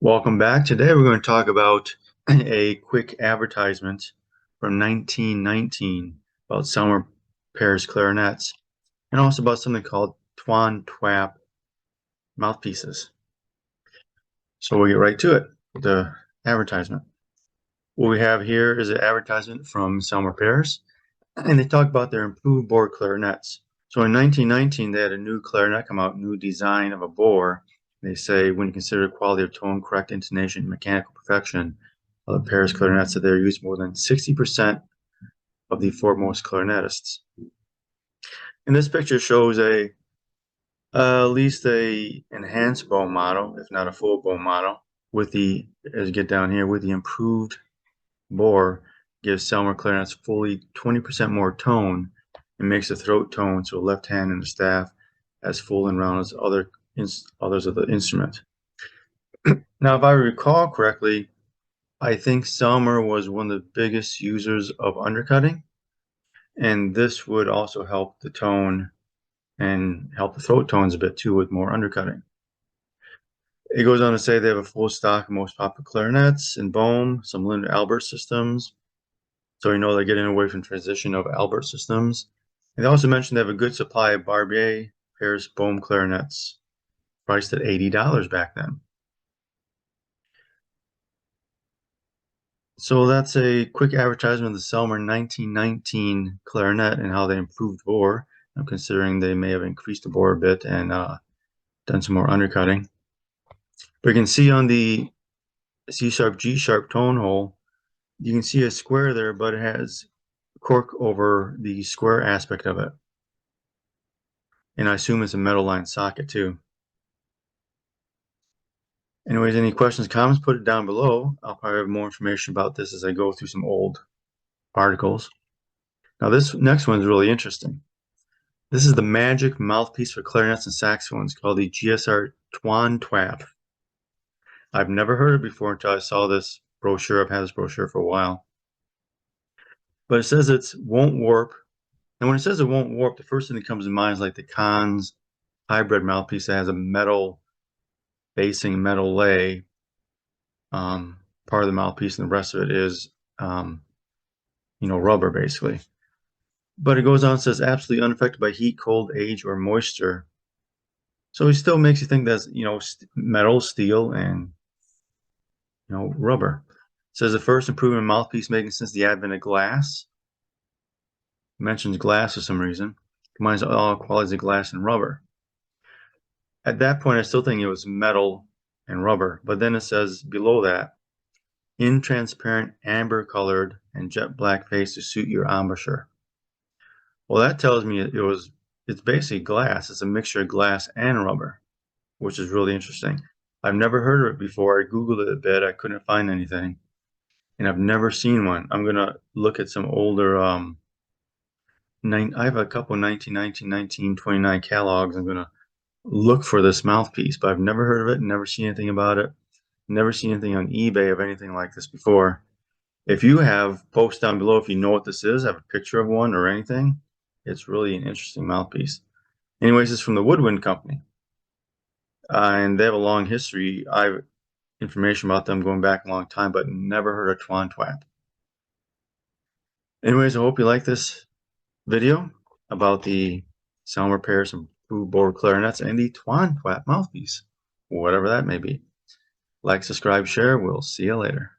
Welcome back. Today we're going to talk about a quick advertisement from 1919 about Selmer Paris clarinets and also about something called TWONTWAP mouthpieces. So we'll get right to it, the advertisement. What we have here is an advertisement from Selmer Paris, and they talk about their improved bore clarinets. So in 1919 they had a new clarinet come out, new design of a bore. They say when you consider quality of tone, correct intonation, mechanical perfection of the Paris clarinets, that they're used more than 60% of the foremost clarinetists. And this picture shows at least a enhanced bow model, if not a full bow model, with the, as you get down here, with the improved bore, gives Selmer clarinets fully 20% more tone and makes the throat tone so left hand and the staff as full and round as others of the instrument. Now, if I recall correctly, I think Selmer was one of the biggest users of undercutting, and this would also help the tone and help the throat tones a bit too with more undercutting. It goes on to say they have a full stock of most popular clarinets and Bohm, some limited Albert systems. So you know they're getting away from transition of Albert systems. And they also mentioned they have a good supply of Barbier Paris Bohm clarinets, priced at $80 back then. So that's a quick advertisement of the Selmer 1919 clarinet and how they improved bore. I'm considering they may have increased the bore a bit and done some more undercutting. But you can see on the C sharp, G sharp tone hole, you can see a square there, but it has cork over the square aspect of it. And I assume it's a metal line socket too. Anyways, any questions, comments, put it down below. I'll probably have more information about this as I go through some old articles. Now this next one is really interesting. This is the magic mouthpiece for clarinets and saxophones called the GSR TWONTWAP. I've never heard it before until I saw this brochure. I've had this brochure for a while. But it says it won't warp. And when it says it won't warp, the first thing that comes to mind is like the Cons hybrid mouthpiece that has a metal basing, metal lay, part of the mouthpiece, and the rest of it is, rubber basically. But it goes on and says absolutely unaffected by heat, cold, age, or moisture. So it still makes you think that's, metal, steel, and, rubber. It says the first improvement in mouthpiece making since the advent of glass. It mentions glass for some reason. Combines all qualities of glass and rubber. At that point, I still think it was metal and rubber. But then it says below that, in transparent, amber colored, and jet black face to suit your embouchure. Well, that tells me it's basically glass. It's a mixture of glass and rubber, which is really interesting. I've never heard of it before. I Googled it a bit. I couldn't find anything. And I've never seen one. I'm going to look at some older, I have a couple 1919, 1929 catalogs. I'm going to look for this mouthpiece, but I've never heard of it, never seen anything about it. Never seen anything on eBay of anything like this before. If you have, post down below if you know what this is, have a picture of one or anything. It's really an interesting mouthpiece. Anyways, it's from the Woodwind Company. And they have a long history. I have information about them going back a long time, but never heard of TWONTWAP. Anyways, I hope you like this video about the Selmer Paris and bore clarinets and the TWONTWAP mouthpiece, whatever that may be. Like, subscribe, share. We'll see you later.